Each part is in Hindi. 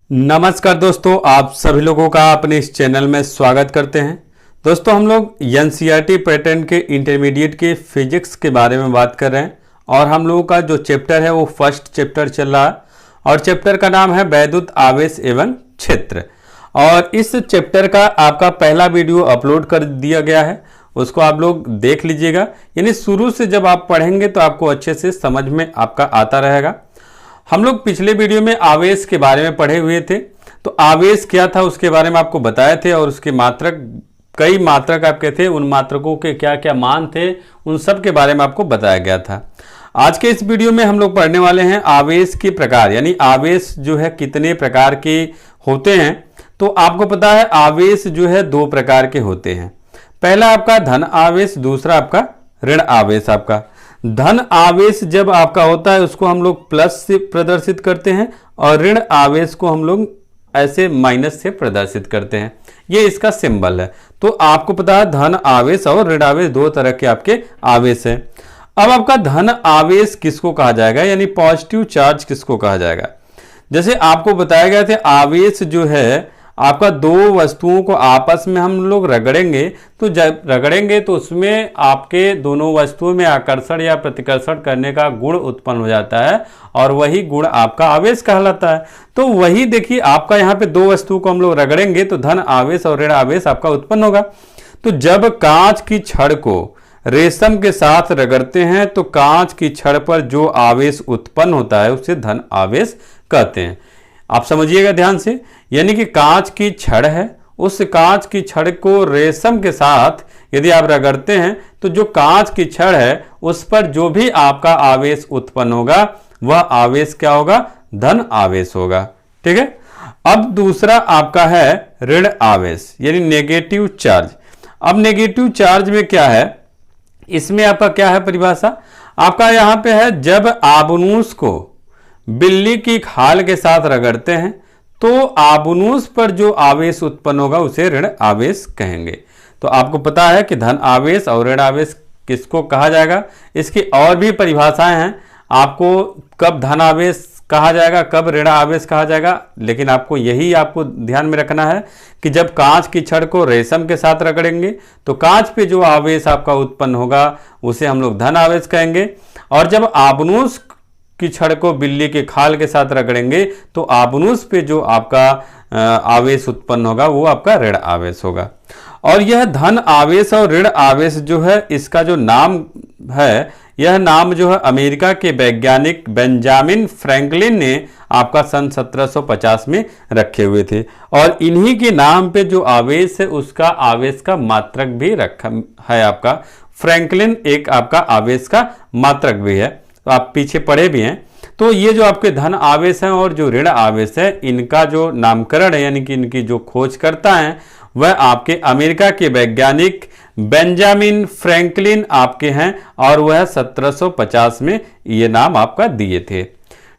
नमस्कार दोस्तों, आप सभी लोगों का अपने इस चैनल में स्वागत करते हैं। दोस्तों, हम लोग एनसीईआरटी पैटर्न के इंटरमीडिएट के फिजिक्स के बारे में बात कर रहे हैं और हम लोगों का जो चैप्टर है वो फर्स्ट चैप्टर चल रहा है और चैप्टर का नाम है वैद्युत आवेश एवं क्षेत्र। और इस चैप्टर का आपका पहला वीडियो अपलोड कर दिया गया है, उसको आप लोग देख लीजिएगा। यानी शुरू से जब आप पढ़ेंगे तो आपको अच्छे से समझ में आपका आता रहेगा। हम लोग पिछले वीडियो में आवेश के बारे में पढ़े हुए थे, तो आवेश क्या था उसके बारे में आपको बताए थे और उसके मात्रक, कई मात्रक आपके थे, उन मात्रकों के क्या क्या मान थे, उन सब के बारे में आपको बताया गया था। आज के इस वीडियो में हम लोग पढ़ने वाले हैं आवेश के प्रकार, यानी आवेश जो है कितने प्रकार के होते हैं। तो आपको पता है आवेश जो है दो प्रकार के होते हैं। पहला आपका धन आवेश, दूसरा आपका ऋण आवेश। आपका धन आवेश जब आपका होता है उसको हम लोग प्लस से प्रदर्शित करते हैं और ऋण आवेश को हम लोग ऐसे माइनस से प्रदर्शित करते हैं। ये इसका सिंबल है। तो आपको पता है धन आवेश और ऋण आवेश दो तरह के आपके आवेश हैं। अब आपका धन आवेश किसको कहा जाएगा, यानी पॉजिटिव चार्ज किसको कहा जाएगा। जैसे आपको बताया गया था आवेश जो है आपका दो वस्तुओं को आपस में हम लोग रगड़ेंगे, तो जब रगड़ेंगे तो उसमें आपके दोनों वस्तुओं में आकर्षण या प्रतिकर्षण करने का गुण उत्पन्न हो जाता है और वही गुण आपका आवेश कहलाता है। तो वही देखिए आपका यहाँ पे दो वस्तुओं को हम लोग रगड़ेंगे तो धन आवेश और ऋण आवेश आपका उत्पन्न होगा। तो जब कांच की छड़ को रेशम के साथ रगड़ते हैं तो कांच की छड़ पर जो आवेश उत्पन्न होता है उसे धन आवेश कहते हैं। आप समझिएगा ध्यान से, यानी कि कांच की छड़ है, उस कांच की छड़ को रेशम के साथ यदि आप रगड़ते हैं तो जो कांच की छड़ है उस पर जो भी आपका आवेश उत्पन्न होगा वह आवेश क्या होगा, धन आवेश होगा। ठीक है। अब दूसरा आपका है ऋण आवेश, यानी नेगेटिव चार्ज। अब नेगेटिव चार्ज में क्या है, इसमें आपका क्या है परिभाषा, आपका यहां पे है जब आबनूस को बिल्ली की खाल के साथ रगड़ते हैं तो आबनूस पर जो आवेश उत्पन्न होगा उसे ऋण आवेश कहेंगे। तो आपको पता है कि धन आवेश और ऋण आवेश किसको कहा जाएगा। इसकी और भी परिभाषाएं हैं, आपको कब धन आवेश कहा जाएगा, कब ऋण आवेश कहा जाएगा, लेकिन आपको यही आपको ध्यान में रखना है कि जब कांच की छड़ को रेशम के साथ रगड़ेंगे तो कांच पे जो आवेश आपका उत्पन्न होगा उसे हम लोग धन आवेश कहेंगे, और जब आबनूस की छड़ को बिल्ली के खाल के साथ रगड़ेंगे तो आबनूस पे जो आपका आवेश उत्पन्न होगा वो आपका ऋण आवेश होगा। और यह धन आवेश और ऋण आवेश जो है इसका जो नाम है, यह नाम जो है अमेरिका के वैज्ञानिक बेंजामिन फ्रैंकलिन ने आपका सन 1750 में रखे हुए थे और इन्हीं के नाम पे जो आवेश है उसका आवेश का मात्रक भी रखा है। आपका फ्रैंकलिन एक आपका आवेश का मात्रक भी है, तो आप पीछे पढ़े भी हैं। तो ये जो आपके धन आवेश हैं और जो ऋण आवेश है इनका जो नामकरण है, यानी कि इनकी जो खोज करता है वह आपके अमेरिका के वैज्ञानिक बेंजामिन फ्रैंकलिन आपके हैं और वह 1750 में ये नाम आपका दिए थे।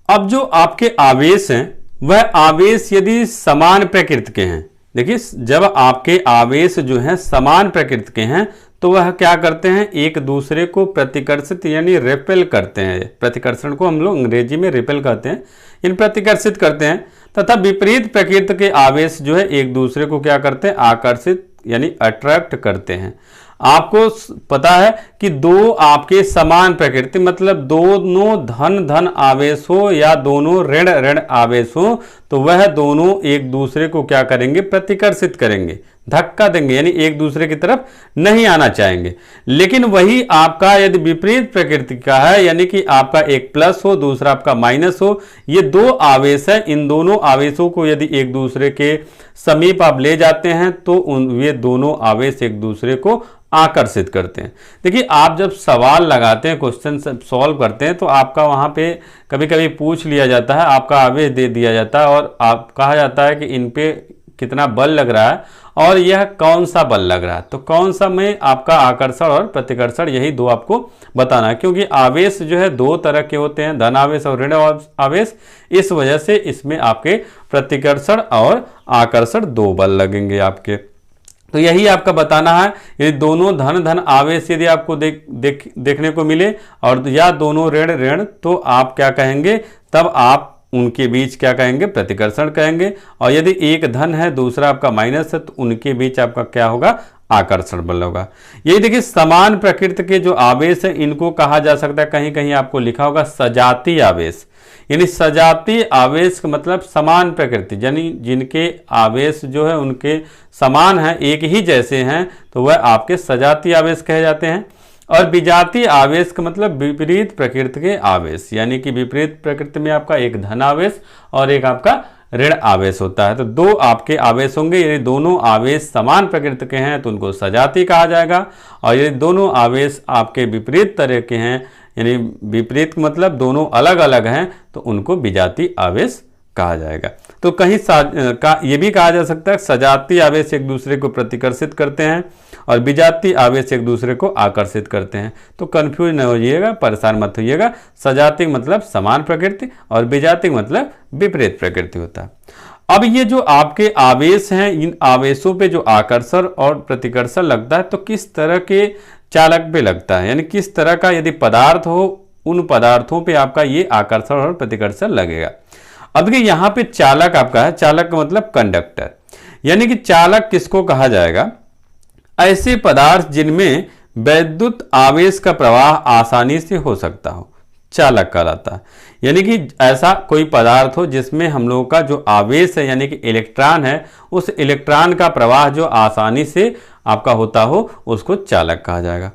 अब जो आपके आवेश हैं वह आवेश यदि समान प्रकृति के हैं, देखिए जब आपके आवेश जो हैं समान प्रकृति के हैं तो वह क्या करते हैं, एक दूसरे को प्रतिकर्षित यानी रिपेल करते हैं। प्रतिकर्षण को हम लोग अंग्रेजी में रिपेल कहते हैं, इन प्रतिकर्षित करते हैं, तथा विपरीत प्रकृति के आवेश जो है एक दूसरे को क्या करते हैं, आकर्षित यानी अट्रैक्ट करते हैं। आपको पता है कि दो आपके समान प्रकृति मतलब दोनों धन धन आवेश हो या दोनों ऋण ऋण आवेश हो तो वह दोनों एक दूसरे को क्या करेंगे, प्रतिकर्षित करेंगे, धक्का देंगे, यानी एक दूसरे की तरफ नहीं आना चाहेंगे। लेकिन वही आपका यदि विपरीत प्रकृति का है, यानी कि आपका एक प्लस हो दूसरा आपका माइनस हो, ये दो आवेश है, इन दोनों आवेशों को यदि एक दूसरे के समीप आप ले जाते हैं तो ये दोनों आवेश एक दूसरे को आकर्षित करते हैं। देखिए आप जब सवाल लगाते हैं, क्वेश्चन सॉल्व करते हैं तो आपका वहां पे कभी कभी पूछ लिया जाता है, आपका आवेश दे दिया जाता है और आप कहा जाता है कि इन पे कितना बल लग रहा है और यह कौन सा बल लग रहा है। तो कौन सा में आपका आकर्षण और प्रतिकर्षण, यही दो आपको बताना है, क्योंकि आवेश जो है दो तरह के होते हैं, धन आवेश और ऋण आवेश। इस वजह से इसमें आपके प्रतिकर्षण और आकर्षण दो बल लगेंगे आपके। तो यही आपका बताना है, ये दोनों धन धन आवेश यदि आपको देखने को मिले और या दोनों ऋण ऋण तो आप क्या कहेंगे, तब आप उनके बीच क्या कहेंगे, प्रतिकर्षण कहेंगे। और यदि एक धन है दूसरा आपका माइनस है तो उनके बीच आपका क्या होगा, आकर्षण बल होगा। यही देखिए समान प्रकृति के जो आवेश है इनको कहा जा सकता है, कहीं कहीं आपको लिखा होगा सजातीय आवेश। यानी सजातीय आवेश का मतलब समान प्रकृति, यानी जिनके आवेश जो है उनके समान है, एक ही जैसे हैं, तो वह आपके सजातीय आवेश कहे जाते हैं। और विजातीय आवेश का मतलब विपरीत प्रकृति के आवेश, यानी कि विपरीत प्रकृति में आपका एक धन आवेश और एक आपका ऋण आवेश होता है। तो दो आपके आवेश होंगे, यदि दोनों आवेश समान प्रकृति के हैं तो उनको सजातीय कहा जाएगा। और यदि दोनों आवेश आपके विपरीत तरह के हैं, यानी विपरीत मतलब दोनों अलग अलग हैं, तो उनको विजातीय आवेश कहा जाएगा। तो कहीं ये भी कहा जा सकता है सजातीय आवेश एक दूसरे को प्रतिकर्षित करते हैं और विजातीय आवेश एक दूसरे को आकर्षित करते हैं। तो कंफ्यूज न होइएगा, परेशान मत होइएगा। सजातीय मतलब समान प्रकृति और विजातीय मतलब विपरीत प्रकृति होता है। अब ये जो आपके आवेश हैं, इन आवेशों पे जो आकर्षण और प्रतिकर्षण लगता है तो किस तरह के चालक पे लगता है, यानी किस तरह का यदि पदार्थ हो उन पदार्थों पे आपका ये आकर्षण और प्रतिकर्षण लगेगा। अब देखिए यहाँ पे चालक आपका है, चालक का मतलब कंडक्टर, यानी कि चालक किसको कहा जाएगा, ऐसे पदार्थ जिनमें वैद्युत आवेश का प्रवाह आसानी से हो सकता हो, चालक कहलाता है। यानी कि ऐसा कोई पदार्थ हो जिसमें हम लोगों का जो आवेश है यानी कि इलेक्ट्रॉन है, उस इलेक्ट्रॉन का प्रवाह जो आसानी से आपका होता हो उसको चालक कहा जाएगा।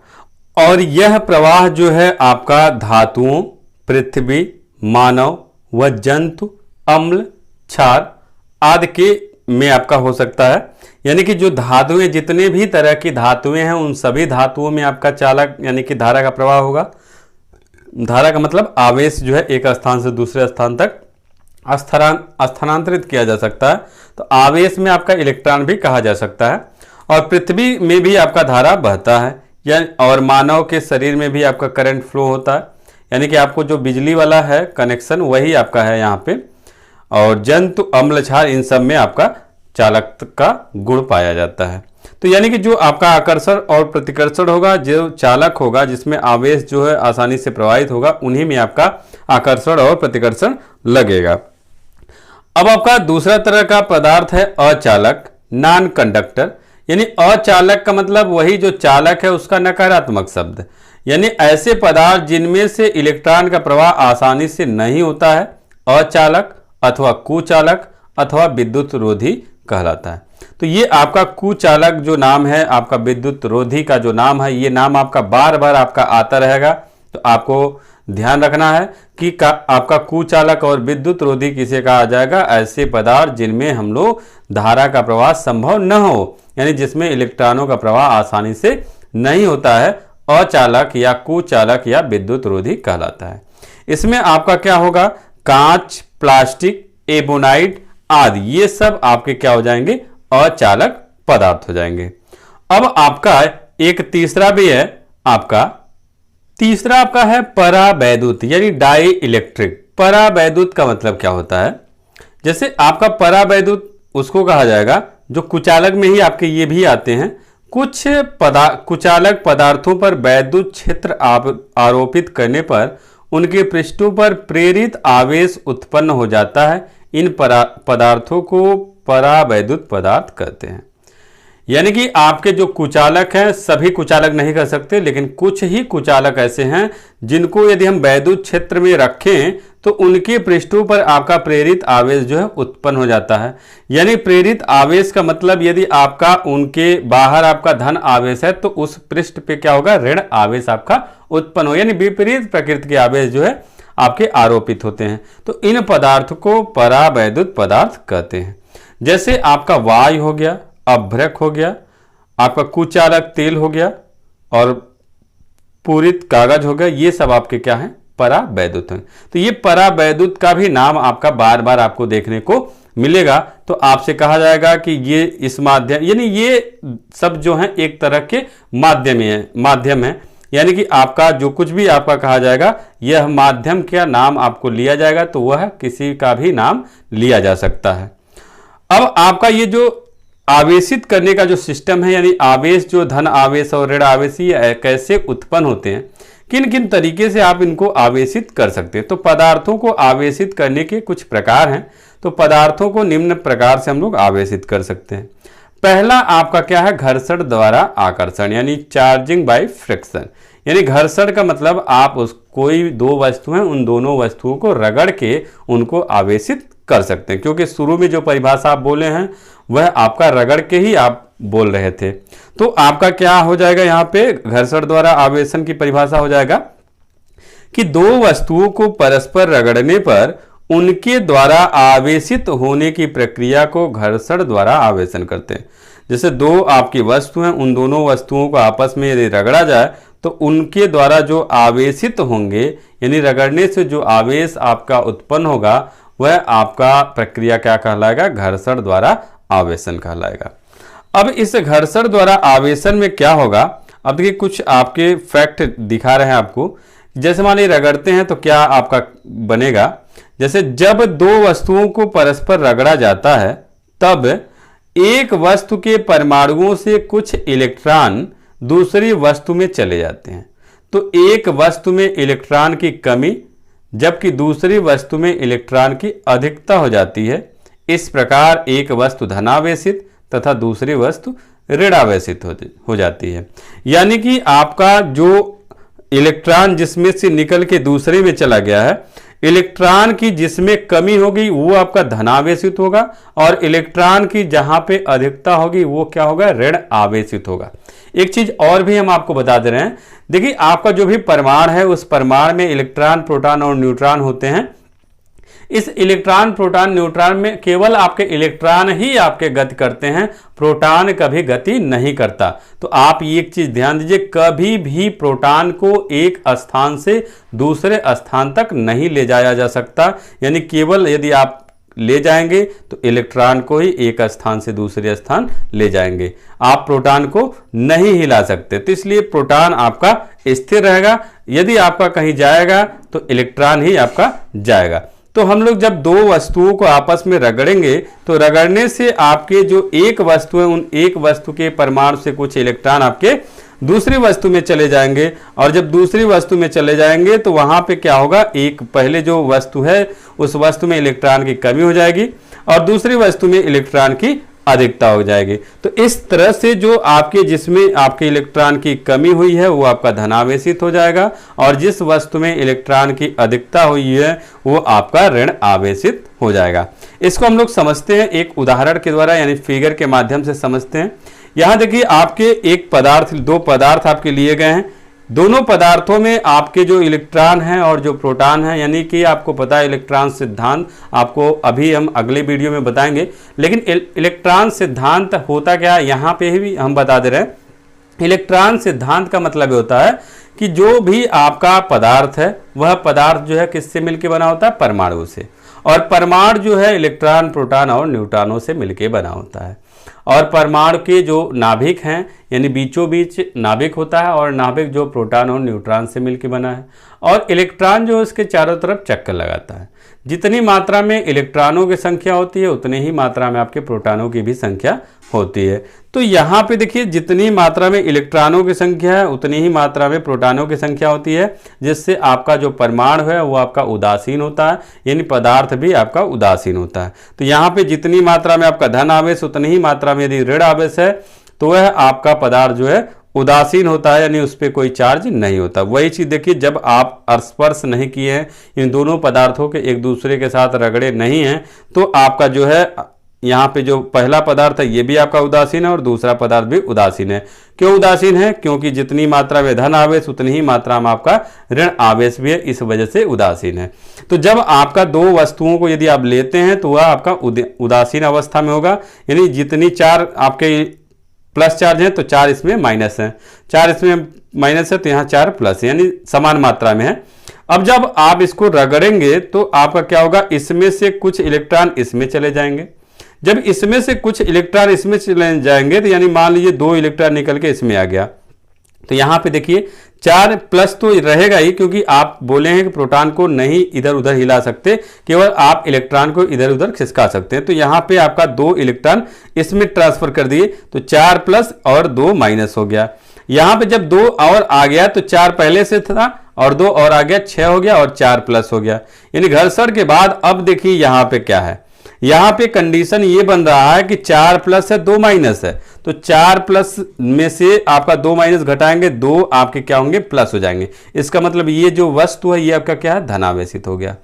और यह प्रवाह जो है आपका धातुओं, पृथ्वी, मानव व जंतु, अम्ल, क्षार आदि के में आपका हो सकता है। यानी कि जो धातुएं, जितने भी तरह की धातुएं हैं उन सभी धातुओं में आपका चालक यानी कि धारा का प्रवाह होगा। धारा का मतलब आवेश जो है एक स्थान से दूसरे स्थान तक स्थानांतरित किया जा सकता है। तो आवेश में आपका इलेक्ट्रॉन भी कहा जा सकता है। और पृथ्वी में भी आपका धारा बहता है, यानी और मानव के शरीर में भी आपका करंट फ्लो होता है, यानी कि आपको जो बिजली वाला है कनेक्शन वही आपका है यहाँ पे। और जंतु, अम्ल, क्षार इन सब में आपका चालक का गुण पाया जाता है। तो यानी कि जो आपका आकर्षण और प्रतिकर्षण होगा, जो चालक होगा जिसमें आवेश जो है आसानी से प्रवाहित होगा, उन्हीं में आपका आकर्षण और प्रतिकर्षण लगेगा। अब आपका दूसरा तरह का पदार्थ है अचालक, नॉन कंडक्टर। यानी अचालक का मतलब वही जो चालक है उसका नकारात्मक शब्द, यानी ऐसे पदार्थ जिनमें से इलेक्ट्रॉन का प्रवाह आसानी से नहीं होता है अचालक अथवा कुचालक अथवा विद्युत रोधी कहलाता है। तो ये आपका कुचालक जो नाम है, आपका विद्युत रोधी का जो नाम है, ये नाम आपका बार बार आपका आता रहेगा। तो आपको ध्यान रखना है कि आपका कुचालक और विद्युत रोधी किसे कहा जाएगा, ऐसे पदार्थ जिनमें हम लोग धारा का प्रवाह संभव न हो, यानी जिसमें इलेक्ट्रॉनों का प्रवाह आसानी से नहीं होता है, अचालक या कुचालक या विद्युत रोधी कहलाता है। इसमें आपका क्या होगा, कांच, प्लास्टिक, एबोनाइट आदि ये सब आपके क्या हो जाएंगे, अचालक पदार्थ हो जाएंगे। अब आपका एक तीसरा भी है, आपका तीसरा आपका है परावैद्युत यानी डाई इलेक्ट्रिक। परावैद्युत का मतलब क्या होता है, जैसे आपका परावैद्युत उसको कहा जाएगा जो कुचालक में ही आपके ये भी आते हैं। कुछ कुचालक पदार्थों पर वैद्युत क्षेत्र आरोपित करने पर उनके पृष्ठों पर प्रेरित आवेश उत्पन्न हो जाता है। इन पदार्थों को परावैद्युत पदार्थ कहते हैं। यानी कि आपके जो कुचालक हैं, सभी कुचालक नहीं कर सकते, लेकिन कुछ ही कुचालक ऐसे हैं जिनको यदि हम वैद्युत क्षेत्र में रखें तो उनके पृष्ठों पर आपका प्रेरित आवेश जो है उत्पन्न हो जाता है। यानी प्रेरित आवेश का मतलब यदि आपका उनके बाहर आपका धन आवेश है तो उस पृष्ठ पे क्या होगा, ऋण आवेश आपका उत्पन्न हो, यानी विपरीत प्रकृति के आवेश जो है आपके आरोपित होते हैं। तो इन पदार्थ को परावैद्युत पदार्थ कहते हैं। जैसे आपका वायु हो गया, अभ्रक हो गया, आपका कुचालक तेल हो गया और पूरित कागज हो गया, ये सब आपके क्या हैं, परावैद्युत हैं। तो ये परावैद्युत का भी नाम आपका बार बार आपको देखने को मिलेगा। तो आपसे कहा जाएगा कि ये इस माध्यम, यानी ये सब जो है एक तरह के माध्यम है, यानी कि आपका जो कुछ भी आपका कहा जाएगा यह माध्यम का नाम आपको लिया जाएगा, तो वह किसी का भी नाम लिया जा सकता है। अब आपका ये जो आवेशित करने का जो सिस्टम है, यानी आवेश जो धन आवेश और ऋण आवेश ये कैसे उत्पन्न होते हैं, किन किन तरीके से आप इनको आवेशित कर सकते हैं। तो पदार्थों को आवेशित करने के कुछ प्रकार हैं। तो पदार्थों को निम्न प्रकार से हम लोग आवेशित कर सकते हैं। पहला आपका क्या है, घर्षण द्वारा आकर्षण, यानी चार्जिंग बाय फ्रिक्शन। यानी घर्षण का मतलब आप उस कोई दो वस्तु हैं, उन दोनों वस्तुओं को रगड़ के उनको आवेशित कर सकते हैं, क्योंकि शुरू में जो परिभाषा आप बोले हैं वह आपका रगड़ के ही आप बोल रहे थे। तो आपका क्या हो जाएगा, यहाँ पे घर्षण द्वारा आवेशन की परिभाषा हो जाएगा कि दो वस्तुओं को परस्पर रगड़ने पर उनके द्वारा आवेशित होने की प्रक्रिया को घर्षण द्वारा आवेशन करते हैं। जैसे दो आपकी वस्तु हैं, उन दोनों वस्तुओं को आपस में यदि रगड़ा जाए तो उनके द्वारा जो आवेशित होंगे, यानी रगड़ने से जो आवेश आपका उत्पन्न होगा वह आपका प्रक्रिया क्या कहलाएगा, घर्षण द्वारा आवेशन कहलाएगा। अब इस घर्षण द्वारा आवेशन में क्या होगा, अब देखिए कुछ आपके फैक्ट दिखा रहे हैं आपको। जैसे मान लीजिए रगड़ते हैं तो क्या आपका बनेगा, जैसे जब दो वस्तुओं को परस्पर रगड़ा जाता है तब एक वस्तु के परमाणुओं से कुछ इलेक्ट्रॉन दूसरी वस्तु में चले जाते हैं। तो एक वस्तु में इलेक्ट्रॉन की कमी जबकि दूसरी वस्तु में इलेक्ट्रॉन की अधिकता हो जाती है। इस प्रकार एक वस्तु धनावेशित तथा दूसरी वस्तु ऋणावेशित हो जाती है। यानी कि आपका जो इलेक्ट्रॉन जिसमें से निकल के दूसरे में चला गया है, इलेक्ट्रॉन की जिसमें कमी होगी वो आपका धनावेशित होगा, और इलेक्ट्रॉन की जहां पे अधिकता होगी वो क्या होगा, ऋण आवेशित होगा। एक चीज और भी हम आपको बता दे रहे हैं, देखिए आपका जो भी परमाणु है उस परमाणु में इलेक्ट्रॉन, प्रोटॉन और न्यूट्रॉन होते हैं। इस इलेक्ट्रॉन, प्रोटॉन, न्यूट्रॉन में केवल आपके इलेक्ट्रॉन ही आपके गति करते हैं, प्रोटॉन कभी गति नहीं करता। तो आप एक चीज ध्यान दीजिए, कभी भी प्रोटॉन को एक स्थान से दूसरे स्थान तक नहीं ले जाया जा सकता। यानी केवल यदि आप ले जाएंगे तो इलेक्ट्रॉन को ही एक स्थान से दूसरे स्थान ले जाएंगे, आप प्रोटॉन को नहीं हिला सकते। तो इसलिए प्रोटॉन आपका स्थिर रहेगा, यदि आपका कहीं जाएगा तो इलेक्ट्रॉन ही आपका जाएगा। तो हम लोग जब दो वस्तुओं को आपस में रगड़ेंगे तो रगड़ने से आपके जो एक वस्तु है, उन एक वस्तु के परमाणु से कुछ इलेक्ट्रॉन आपके दूसरी वस्तु में चले जाएंगे, और जब दूसरी वस्तु में चले जाएंगे तो वहां पे क्या होगा, एक पहले जो वस्तु है उस वस्तु में इलेक्ट्रॉन की कमी हो जाएगी और दूसरी वस्तु में इलेक्ट्रॉन की अधिकता हो जाएगी। तो इस तरह से जो आपके जिसमें आपके इलेक्ट्रॉन की कमी हुई है वो आपका धनावेशित हो जाएगा, और जिस वस्तु में इलेक्ट्रॉन की अधिकता हुई है वो आपका ऋण आवेशित हो जाएगा। इसको हम लोग समझते हैं एक उदाहरण के द्वारा, यानी फिगर के माध्यम से समझते हैं। यहां देखिए आपके एक पदार्थ, दो पदार्थ आपके लिए गए हैं, दोनों पदार्थों में आपके जो इलेक्ट्रॉन हैं और जो प्रोटॉन हैं, यानी कि आपको पता है इलेक्ट्रॉन सिद्धांत, आपको अभी हम अगले वीडियो में बताएंगे। लेकिन इलेक्ट्रॉन सिद्धांत होता क्या है यहाँ पे भी हम बता दे रहे हैं। इलेक्ट्रॉन सिद्धांत का मतलब होता है कि जो भी आपका पदार्थ है वह पदार्थ जो है किससे मिलकर बना होता है, परमाणु से, और परमाणु जो है इलेक्ट्रॉन, प्रोटॉन और न्यूट्रॉनों से मिलकर बना होता है। और परमाणु के जो नाभिक हैं, यानी बीचों बीच नाभिक होता है, और नाभिक जो प्रोटॉन और न्यूट्रॉन से मिलकर बना है, और इलेक्ट्रॉन जो उसके चारों तरफ चक्कर लगाता है। जितनी मात्रा में इलेक्ट्रॉनों की संख्या होती है उतनी ही मात्रा में आपके प्रोटॉनों की भी संख्या होती है। तो यहाँ पे देखिए जितनी मात्रा में इलेक्ट्रॉनों की संख्या है उतनी ही मात्रा में प्रोटॉनों की संख्या होती है, जिससे आपका जो परमाणु है वो आपका उदासीन होता है, यानी पदार्थ भी आपका उदासीन होता है। तो यहाँ पे जितनी मात्रा में आपका धन आवेश उतनी ही मात्रा में यदि ऋण आवेश है तो वह आपका पदार्थ जो है उदासीन होता है, यानी उस पर कोई चार्ज नहीं होता। वही चीज देखिए, जब आप स्पर्श नहीं किए हैं, इन दोनों पदार्थों के एक दूसरे के साथ रगड़े नहीं हैं, तो आपका जो है यहाँ पे जो पहला पदार्थ है ये भी आपका उदासीन है और दूसरा पदार्थ भी उदासीन है। क्यों उदासीन है? क्योंकि जितनी मात्रा में धन आवेश उतनी ही मात्रा में आपका ऋण आवेश भी है, इस वजह से उदासीन है। तो जब आपका दो वस्तुओं को यदि आप लेते हैं तो वह आपका उदासीन अवस्था में होगा, यानी जितनी चार आपके प्लस चार्ज है तो चार इसमें माइनस है, चार इसमें माइनस है तो यहाँ चार प्लस है, यानी समान मात्रा में है। अब जब आप इसको रगड़ेंगे तो आपका क्या होगा, इसमें से कुछ इलेक्ट्रॉन इसमें चले जाएंगे। जब इसमें से कुछ इलेक्ट्रॉन इसमें चले जाएंगे तो यानी मान लीजिए दो इलेक्ट्रॉन निकल के इसमें आ गया, तो यहाँ पे देखिए चार प्लस तो रहेगा ही, क्योंकि आप बोले हैं कि प्रोटॉन को नहीं इधर उधर हिला सकते, केवल आप इलेक्ट्रॉन को इधर उधर खिसका सकते हैं। तो यहाँ पे आपका दो इलेक्ट्रॉन इसमें ट्रांसफर कर दिए, तो चार प्लस और दो माइनस हो गया। यहां पे जब 2 और आ गया तो 4 पहले से था और 2 और आ गया 6 हो गया और 4 प्लस हो गया, यानी घर्षण के बाद अब देखिए यहां पे क्या है, यहां पे कंडीशन ये बन रहा है कि 4 प्लस है 2 माइनस है, तो 4 प्लस में से आपका 2 माइनस घटाएंगे 2 आपके क्या होंगे प्लस हो जाएंगे। इसका मतलब ये जो वस्तु है ये आपका क्या है धनावेशित हो गया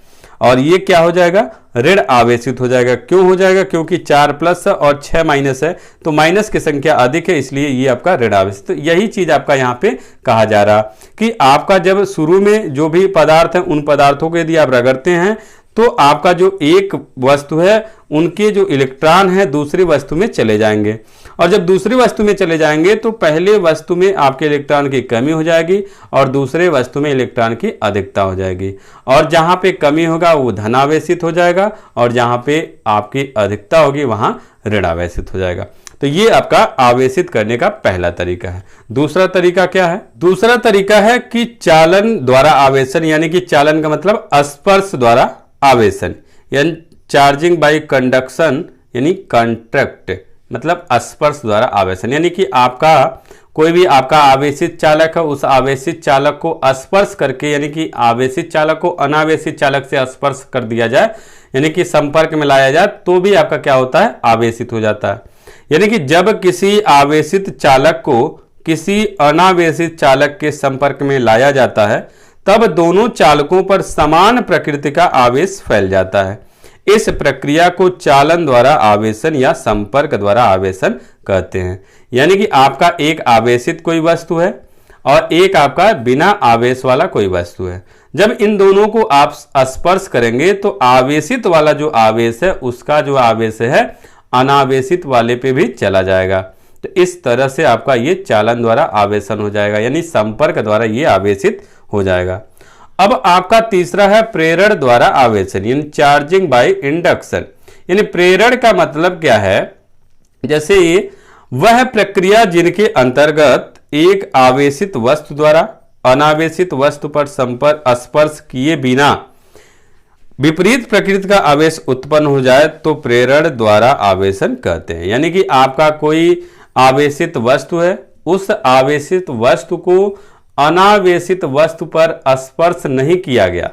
और ये क्या हो जाएगा ऋण आवेशित हो जाएगा। क्यों हो जाएगा? क्योंकि 4 प्लस और 6 माइनस है तो माइनस की संख्या अधिक है, इसलिए ये आपका ऋण आवेशित। तो यही चीज आपका यहाँ पे कहा जा रहा कि आपका जब शुरू में जो भी पदार्थ है उन पदार्थों को यदि आप रगड़ते हैं तो आपका जो एक वस्तु है उनके जो इलेक्ट्रॉन है दूसरी वस्तु में चले जाएंगे और जब दूसरी वस्तु में चले जाएंगे तो पहले वस्तु में आपके इलेक्ट्रॉन की कमी हो जाएगी और दूसरे वस्तु में इलेक्ट्रॉन की अधिकता हो जाएगी और जहां पे कमी होगा वो धनावेशित हो जाएगा और जहां पे आपकी अधिकता होगी वहां ऋणावेशित हो जाएगा। तो ये आपका आवेशित करने का पहला तरीका है। दूसरा तरीका क्या है? दूसरा तरीका है कि चालन द्वारा आवेशन, यानी कि चालन का मतलब स्पर्श द्वारा आवेशन, यानी चार्जिंग बाय कंडक्शन यानी कंट्रैक्ट, मतलब स्पर्श द्वारा आवेशन, यानी कि आपका कोई भी आपका आवेशित चालक है उस आवेशित चालक को स्पर्श करके, यानी कि आवेशित चालक को अनावेशित चालक से स्पर्श कर दिया जाए, यानी कि संपर्क में लाया जाए तो भी आपका क्या होता है आवेशित हो जाता है। यानी कि जब किसी आवेशित चालक को किसी अनावेशित चालक के संपर्क में लाया जाता है तब दोनों चालकों पर समान प्रकृति का आवेश फैल जाता है। इस प्रक्रिया को चालन द्वारा आवेशन या संपर्क द्वारा आवेशन कहते हैं। यानी कि आपका एक आवेशित कोई वस्तु है और एक आपका बिना आवेश वाला कोई वस्तु है, जब इन दोनों को आप स्पर्श करेंगे तो आवेशित वाला जो आवेश है उसका जो आवेश है अनावेशित वाले पे भी चला जाएगा। तो इस तरह से आपका ये चालन द्वारा आवेशन हो जाएगा, यानी संपर्क द्वारा ये आवेशित हो जाएगा। अब आपका तीसरा है प्रेरण द्वारा आवेशन, यानी चार्जिंग बाय इंडक्शन। यानी प्रेरण का मतलब क्या है? जैसे ये वह प्रक्रिया जिनके अंतर्गत एक आवेशित वस्तु द्वारा अनावेशित वस्तु पर स्पर्श किए बिना विपरीत प्रकृति का आवेश उत्पन्न हो जाए तो प्रेरण द्वारा आवेशन कहते हैं। यानी कि आपका कोई आवेशित वस्तु है, उस आवेशित वस्तु को अनावेशित वस्तु पर स्पर्श नहीं किया गया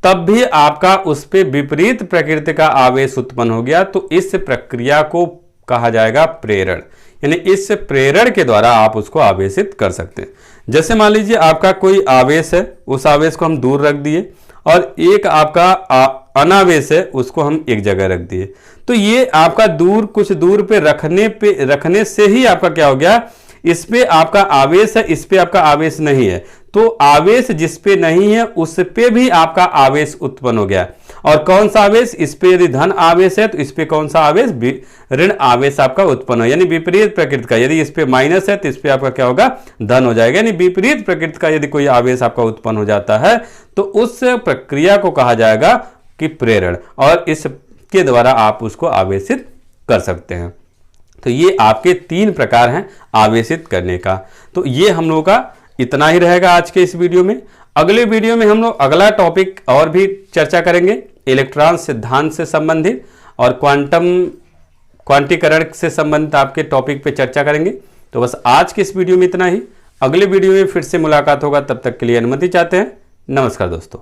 तब भी आपका उस पे विपरीत प्रकृति का आवेश उत्पन्न हो गया, तो इस प्रक्रिया को कहा जाएगा प्रेरण। यानी इस प्रेरण के द्वारा आप उसको आवेशित कर सकते हैं। जैसे मान लीजिए आपका कोई आवेश है, उस आवेश को हम दूर रख दिए और एक आपका अनावेश है उसको हम एक जगह रख दिए, तो ये आपका कुछ दूर पे रखने से ही आपका क्या हो गया, इस पे आपका आवेश है, इस पे आपका आवेश नहीं है, तो आवेश जिस पे नहीं है उस पे भी आपका आवेश उत्पन्न हो गया। और कौन सा आवेश? इस पे यदि धन आवेश है तो इस पे कौन सा आवेश? ऋण आवेश आपका उत्पन्न हो, यानी विपरीत प्रकृति का। यदि इस पे माइनस है तो इस पे आपका क्या होगा? धन हो जाएगा। यानी विपरीत प्रकृति का यदि कोई आवेश आपका उत्पन्न हो जाता है तो उस प्रक्रिया को कहा जाएगा कि प्रेरण, और इसके द्वारा आप उसको आवेशित कर सकते हैं। तो ये आपके 3 प्रकार हैं आवेशित करने का। तो ये हम लोगों का इतना ही रहेगा आज के इस वीडियो में। अगले वीडियो में हम लोग अगला टॉपिक और भी चर्चा करेंगे, इलेक्ट्रॉन सिद्धांत से संबंधित और क्वांटीकरण से संबंधित आपके टॉपिक पे चर्चा करेंगे। तो बस आज के इस वीडियो में इतना ही। अगले वीडियो में फिर से मुलाकात होगा, तब तक के लिए अनुमति चाहते हैं। नमस्कार दोस्तों।